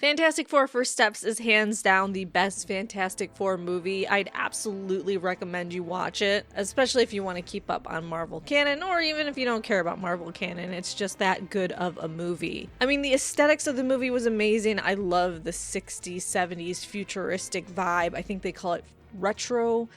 Fantastic Four First Steps is hands down the best Fantastic Four movie. I'd absolutely recommend you watch it, especially if you want to keep up on Marvel canon, or even if you don't care about Marvel canon. It's just that good of a movie. I mean, the aesthetics of the movie was amazing. I love the 60s, 70s futuristic vibe. I think they call it retro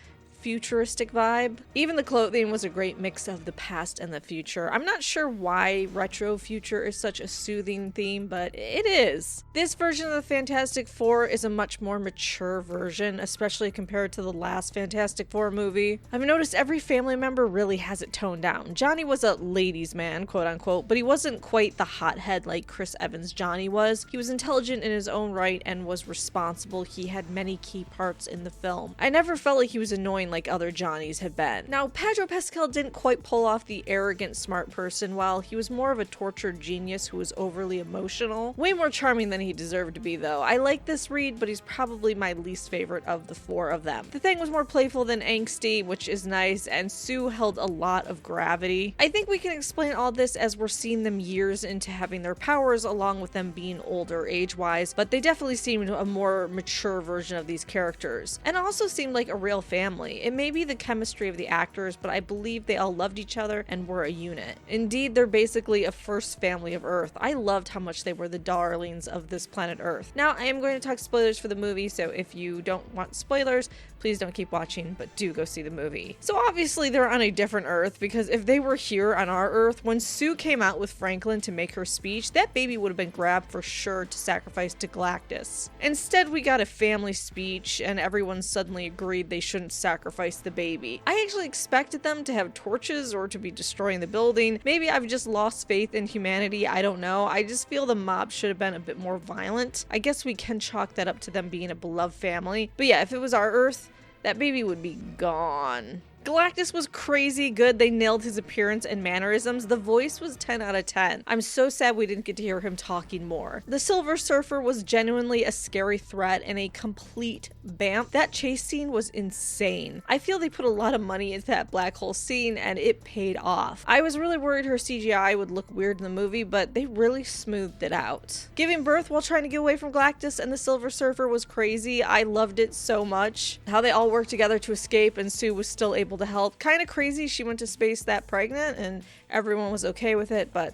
futuristic vibe. Even the clothing was a great mix of the past and the future. I'm not sure why retro future is such a soothing theme, but it is. This version of the Fantastic Four is a much more mature version, especially compared to the last Fantastic Four movie. I've noticed every family member really has it toned down. Johnny was a ladies' man, quote unquote, but he wasn't quite the hothead like Chris Evans' Johnny was. He was intelligent in his own right and was responsible. He had many key parts in the film. I never felt like he was annoying like other Johnnies have been. Now, Pedro Pascal didn't quite pull off the arrogant smart person, while he was more of a tortured genius who was overly emotional. Way more charming than he deserved to be, though. I like this read, but he's probably my least favorite of the four of them. The Thing was more playful than angsty, which is nice, and Sue held a lot of gravity. I think we can explain all this as we're seeing them years into having their powers, along with them being older age-wise, but they definitely seemed a more mature version of these characters, and also seemed like a real family. It may be the chemistry of the actors, but I believe they all loved each other and were a unit. Indeed, they're basically a first family of Earth. I loved how much they were the darlings of this planet Earth. Now, I am going to talk spoilers for the movie, so if you don't want spoilers, please don't keep watching, but do go see the movie. So obviously they're on a different Earth, because if they were here on our Earth, when Sue came out with Franklin to make her speech, that baby would have been grabbed for sure to sacrifice to Galactus. Instead, we got a family speech, and everyone suddenly agreed they shouldn't sacrifice the baby. I actually expected them to have torches or to be destroying the building. Maybe I've just lost faith in humanity, I don't know. I just feel the mob should have been a bit more violent. I guess we can chalk that up to them being a beloved family. But yeah, if it was our Earth, that baby would be gone. Galactus was crazy good. They nailed his appearance and mannerisms. The voice was 10 out of 10. I'm so sad we didn't get to hear him talking more. The Silver Surfer was genuinely a scary threat and a complete bamf. That chase scene was insane. I feel they put a lot of money into that black hole scene and it paid off. I was really worried her CGI would look weird in the movie, but they really smoothed it out. Giving birth while trying to get away from Galactus and the Silver Surfer was crazy. I loved it so much. How they all worked together to escape and Sue was still able to help. Kind of crazy she went to space that pregnant and everyone was okay with it, but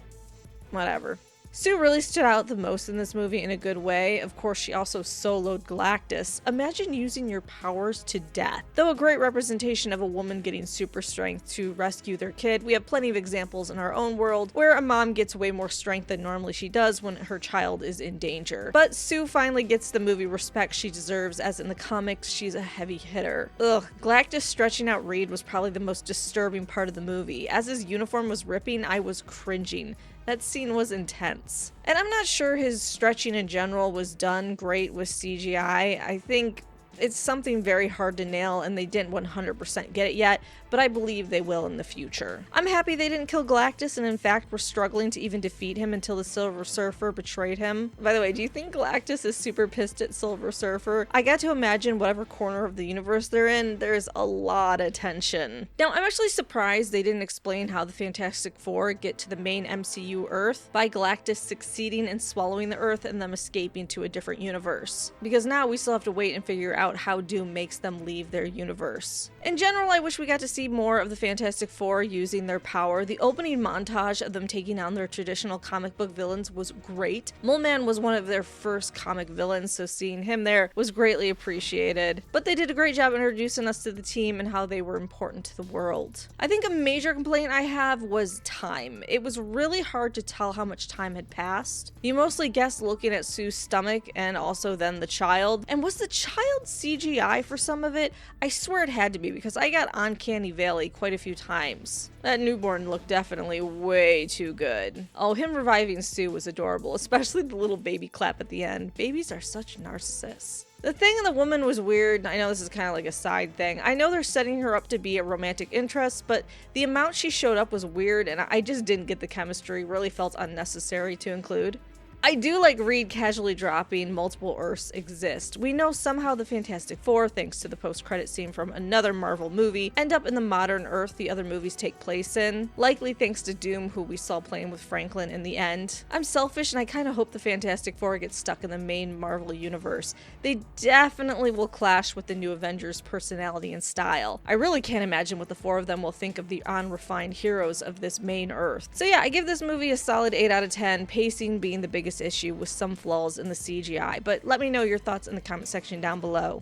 whatever. Sue really stood out the most in this movie in a good way. Of course, she also soloed Galactus. Imagine using your powers to death. Though a great representation of a woman getting super strength to rescue their kid, we have plenty of examples in our own world where a mom gets way more strength than normally she does when her child is in danger. But Sue finally gets the movie respect she deserves, as in the comics, she's a heavy hitter. Ugh, Galactus stretching out Reed was probably the most disturbing part of the movie. As his uniform was ripping, I was cringing. That scene was intense. And I'm not sure his stretching in general was done great with CGI. I think it's something very hard to nail and they didn't 100% get it yet, but I believe they will in the future. I'm happy they didn't kill Galactus and in fact were struggling to even defeat him until the Silver Surfer betrayed him. By the way, do you think Galactus is super pissed at Silver Surfer? I got to imagine whatever corner of the universe they're in, there's a lot of tension. Now, I'm actually surprised they didn't explain how the Fantastic Four get to the main MCU Earth by Galactus succeeding in swallowing the Earth and them escaping to a different universe. Because now we still have to wait and figure out how Doom makes them leave their universe. In general, I wish we got to see more of the Fantastic Four using their power. The opening montage of them taking on their traditional comic book villains was great. Mole Man was one of their first comic villains, so seeing him there was greatly appreciated. But they did a great job introducing us to the team and how they were important to the world. I think a major complaint I have was time. It was really hard to tell how much time had passed. You mostly guessed looking at Sue's stomach and also then the child. And was the child CGI for some of it? I swear it had to be, because I got Uncanny Valley quite a few times. That newborn looked definitely way too good. Oh, him reviving Sue was adorable, especially the little baby clap at the end. Babies are such narcissists. The Thing and the woman was weird. I know this is kind of like a side thing. I know they're setting her up to be a romantic interest, but the amount she showed up was weird and I just didn't get the chemistry. Really felt unnecessary to include. I do like Reed casually dropping multiple Earths exist. We know somehow the Fantastic Four, thanks to the post-credit scene from another Marvel movie, end up in the modern Earth the other movies take place in, likely thanks to Doom, who we saw playing with Franklin in the end. I'm selfish and I kind of hope the Fantastic Four get stuck in the main Marvel universe. They definitely will clash with the new Avengers' personality and style. I really can't imagine what the four of them will think of the unrefined heroes of this main Earth. So yeah, I give this movie a solid 8 out of 10, pacing being the biggest issue with some flaws in the CGI, but let me know your thoughts in the comment section down below.